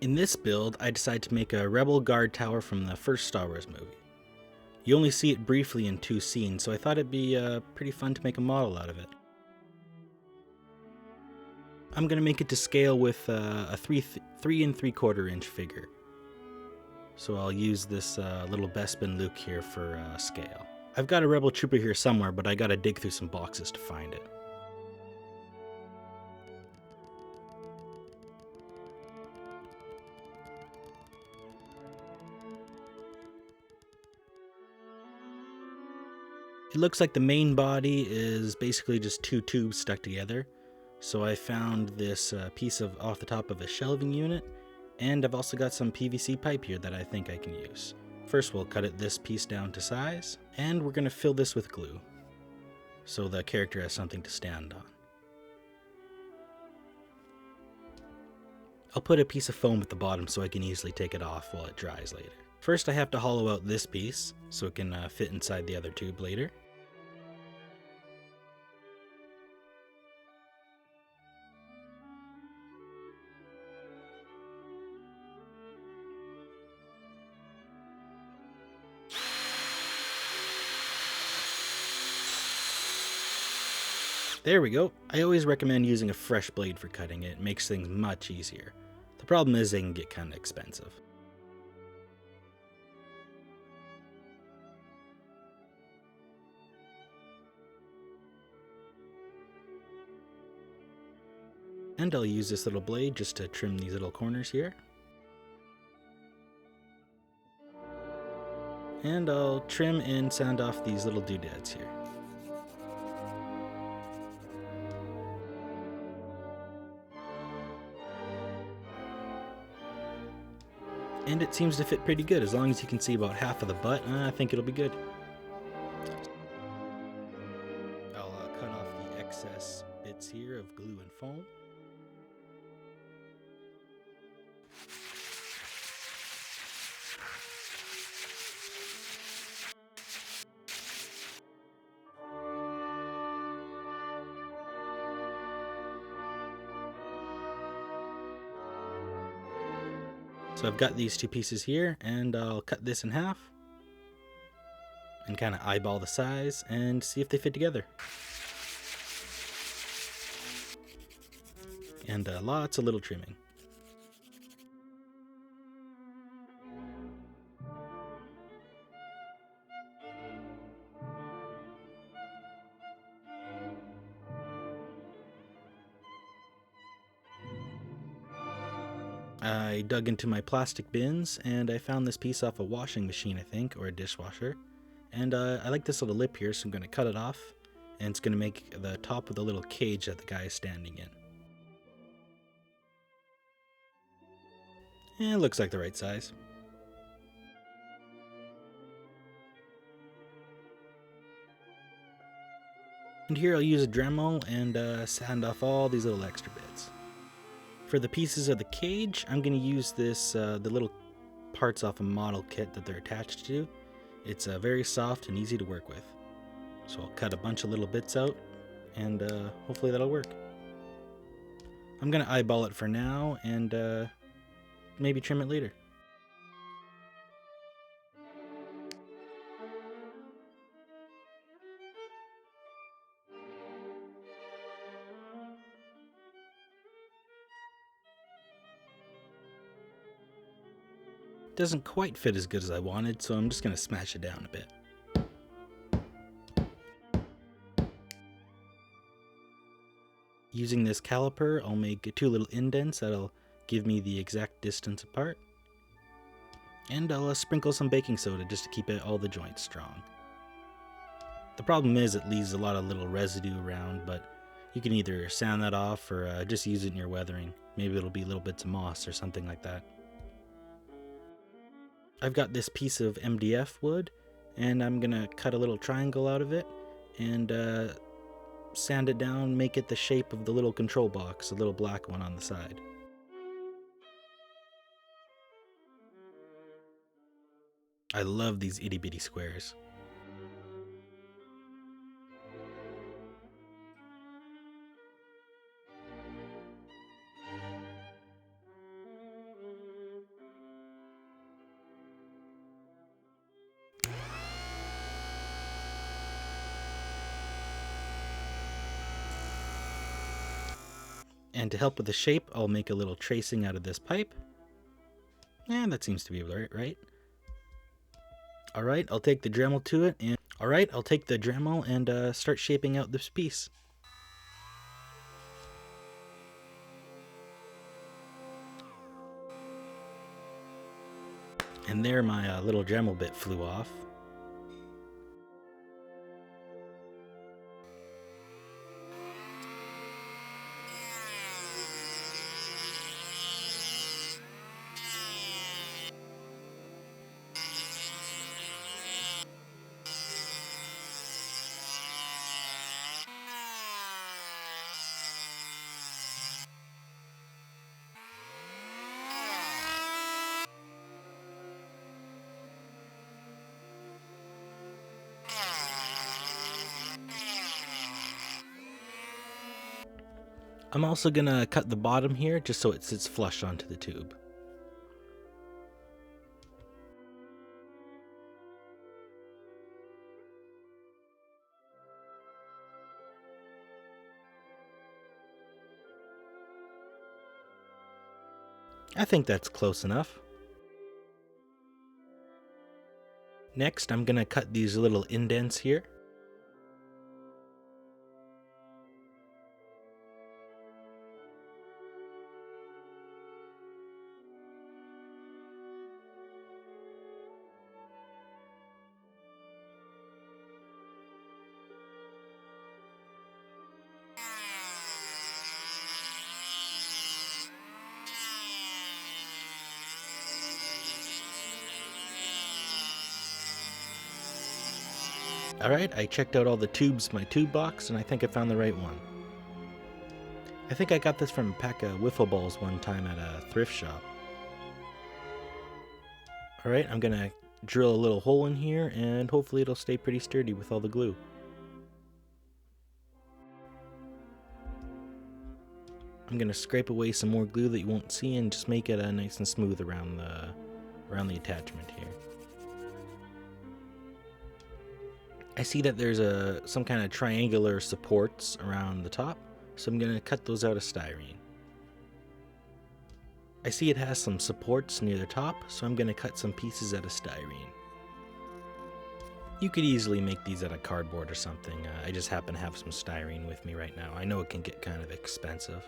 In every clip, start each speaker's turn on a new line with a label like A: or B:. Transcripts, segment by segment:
A: In this build, I decided to make a Rebel Guard Tower from the first Star Wars movie. You only see it briefly in 2 scenes, so I thought it'd be pretty fun to make a model out of it. I'm going to make it to scale with a 3 3/4 inch figure. So I'll use this little Bespin Luke here for scale. I've got a Rebel Trooper here somewhere, but I gotta dig through some boxes to find it. It looks like the main body is basically just 2 tubes stuck together. So I found this piece off the top of a shelving unit, and I've also got some PVC pipe here that I think I can use. First we'll cut this piece down to size, and we're going to fill this with glue, so the character has something to stand on. I'll put a piece of foam at the bottom so I can easily take it off while it dries later. First I have to hollow out this piece so it can fit inside the other tube later. There we go. I always recommend using a fresh blade for cutting it. It makes things much easier. The problem is they can get kind of expensive. And I'll use this little blade just to trim these little corners here. And I'll trim and sand off these little doodads here. And it seems to fit pretty good. As long as you can see about half of the butt, I think it'll be good. I'll cut off the excess bits here of glue and foam. So I've got these 2 pieces here, and I'll cut this in half and kind of eyeball the size and see if they fit together. And lots of little trimming. I dug into my plastic bins and I found this piece off a washing machine, I think, or a dishwasher. And I like this little lip here, so I'm going to cut it off, and it's going to make the top of the little cage that the guy is standing in. And it looks like the right size. And here I'll use a Dremel and sand off all these little extra bits. For the pieces of the cage, I'm going to use this the little parts off a model kit that they're attached to. It's very soft and easy to work with. So I'll cut a bunch of little bits out, and hopefully that'll work. I'm going to eyeball it for now, and maybe trim it later. Doesn't quite fit as good as I wanted, so I'm just going to smash it down a bit. Using this caliper, I'll make 2 little indents that'll give me the exact distance apart. And I'll sprinkle some baking soda just to keep all the joints strong. The problem is it leaves a lot of little residue around, but you can either sand that off or just use it in your weathering. Maybe it'll be little bits of moss or something like that. I've got this piece of MDF wood, and I'm going to cut a little triangle out of it and sand it down, make it the shape of the little control box, the little black one on the side. I love these itty bitty squares. And to help with the shape, I'll make a little tracing out of this pipe. And that seems to be right. Alright, I'll take the Dremel to it, and start shaping out this piece. And there my little Dremel bit flew off. I'm also gonna cut the bottom here just so it sits flush onto the tube. I think that's close enough. Next, I'm gonna cut these little indents here. Alright, I checked out all the tubes in my tube box, and I think I found the right one. I think I got this from a pack of wiffle balls one time at a thrift shop. Alright, I'm gonna drill a little hole in here, and hopefully it'll stay pretty sturdy with all the glue. I'm gonna scrape away some more glue that you won't see and just make it nice and smooth around the attachment here. I see that there's some kind of triangular supports around the top, so I'm gonna cut those out of styrene. I see it has some supports near the top, so I'm gonna cut some pieces out of styrene. You could easily make these out of cardboard or something. I just happen to have some styrene with me right now. I know it can get kind of expensive.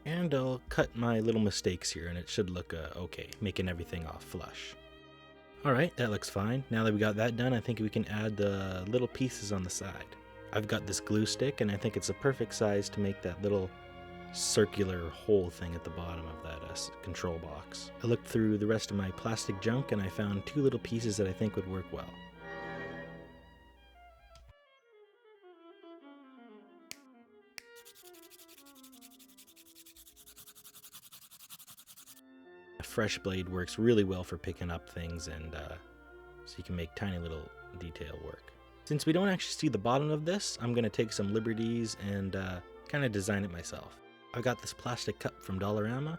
A: And I'll cut my little mistakes here, and it should look okay, making everything off flush. Alright, that looks fine. Now that we got that done, I think we can add the little pieces on the side. I've got this glue stick, and I think it's a perfect size to make that little circular hole thing at the bottom of that control box. I looked through the rest of my plastic junk, and I found two little pieces that I think would work well. A fresh blade works really well for picking up things, and so you can make tiny little detail work. Since we don't actually see the bottom of this, I'm going to take some liberties and kind of design it myself. I've got this plastic cup from Dollarama,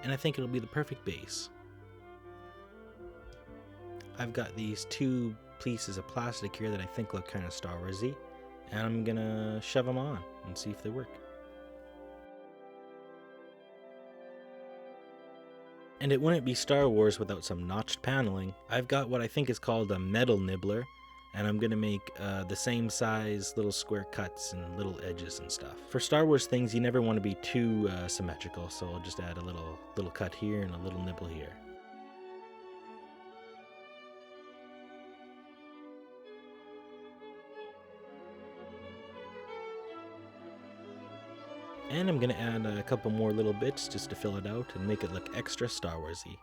A: and I think it'll be the perfect base. I've got these two pieces of plastic here that I think look kind of Star Wars-y, and I'm going to shove them on and see if they work. And it wouldn't be Star Wars without some notched paneling. I've got what I think is called a metal nibbler, and I'm gonna make the same size little square cuts and little edges and stuff. For Star Wars things, you never want to be too symmetrical, so I'll just add a little cut here and a little nibble here. And I'm gonna add a couple more little bits just to fill it out and make it look extra Star Wars-y.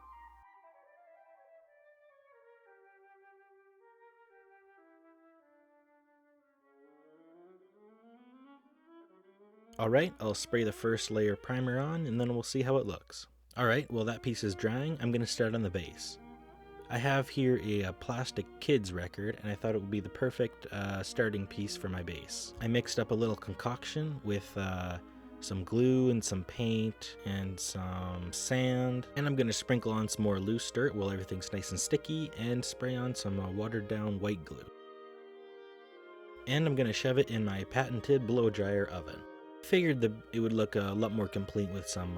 A: Alright, I'll spray the first layer primer on, and then we'll see how it looks. Alright, well that piece is drying. I'm going to start on the base. I have here a plastic kids record, and I thought it would be the perfect starting piece for my base. I mixed up a little concoction with some glue and some paint and some sand, and I'm going to sprinkle on some more loose dirt while everything's nice and sticky, and spray on some watered down white glue. And I'm going to shove it in my patented blow dryer oven. Figured it would look a lot more complete with some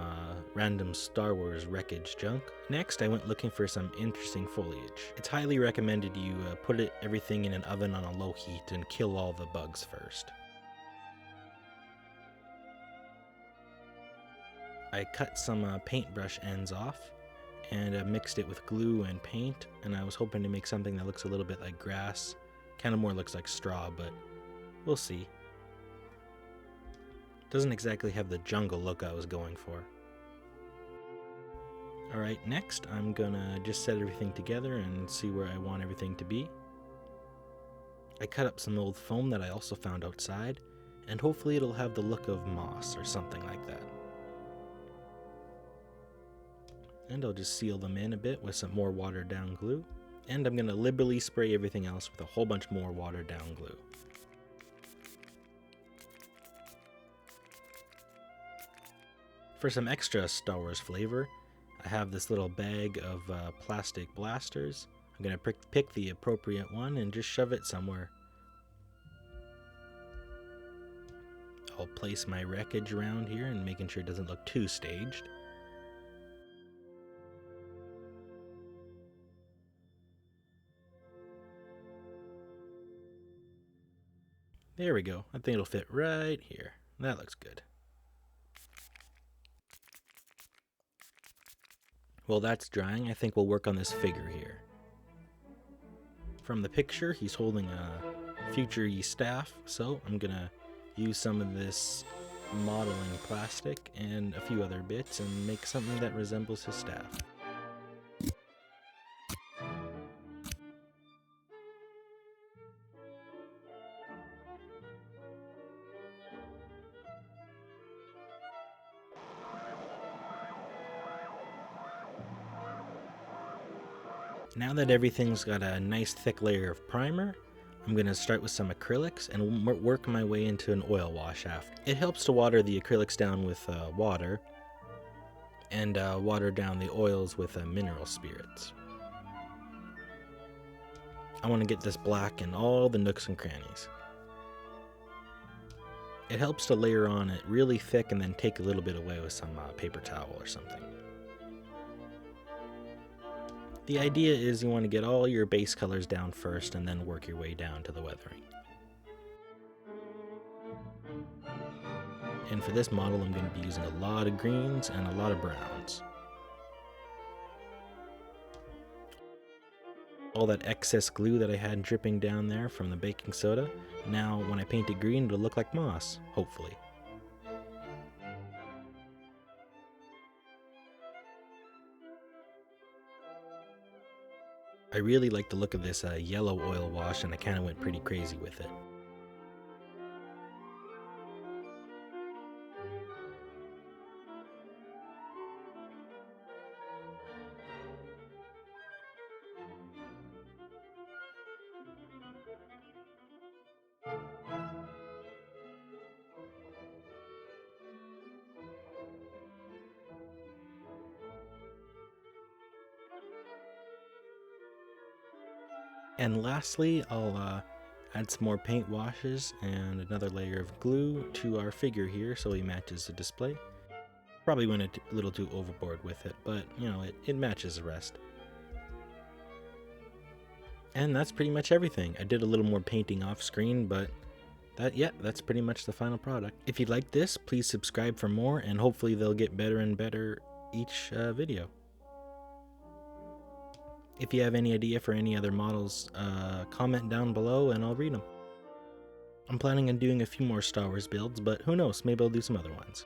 A: random Star Wars wreckage junk. Next, I went looking for some interesting foliage. It's highly recommended you put everything in an oven on a low heat and kill all the bugs first. I cut some paintbrush ends off and mixed it with glue and paint, and I was hoping to make something that looks a little bit like grass. Kind of more looks like straw, but we'll see. Doesn't exactly have the jungle look I was going for. Alright, next I'm gonna just set everything together and see where I want everything to be. I cut up some old foam that I also found outside, and hopefully it'll have the look of moss or something like that. And I'll just seal them in a bit with some more watered down glue. And I'm gonna liberally spray everything else with a whole bunch more watered down glue. For some extra Star Wars flavor, I have this little bag of plastic blasters. I'm going to pick the appropriate one and just shove it somewhere. I'll place my wreckage around here and making sure it doesn't look too staged. There we go. I think it'll fit right here. That looks good. While that's drying, I think we'll work on this figure here. From the picture, he's holding a future-y staff, so I'm gonna use some of this modeling plastic and a few other bits and make something that resembles his staff. Now that everything's got a nice thick layer of primer, I'm going to start with some acrylics and work my way into an oil wash after. It helps to water the acrylics down with water and water down the oils with mineral spirits. I want to get this black in all the nooks and crannies. It helps to layer on it really thick and then take a little bit away with some paper towel or something. The idea is you want to get all your base colors down first and then work your way down to the weathering. And for this model, I'm going to be using a lot of greens and a lot of browns. All that excess glue that I had dripping down there from the baking soda, now when I paint it green, it'll look like moss, hopefully. I really like the look of this yellow oil wash, and I kind of went pretty crazy with it. And lastly, I'll add some more paint washes and another layer of glue to our figure here so he matches the display. Probably went a little too overboard with it, but you know, it matches the rest. And that's pretty much everything. I did a little more painting off screen, but that's pretty much the final product. If you like this, please subscribe for more, and hopefully they'll get better and better each video. If you have any idea for any other models, comment down below and I'll read them. I'm planning on doing a few more Star Wars builds, but who knows, maybe I'll do some other ones.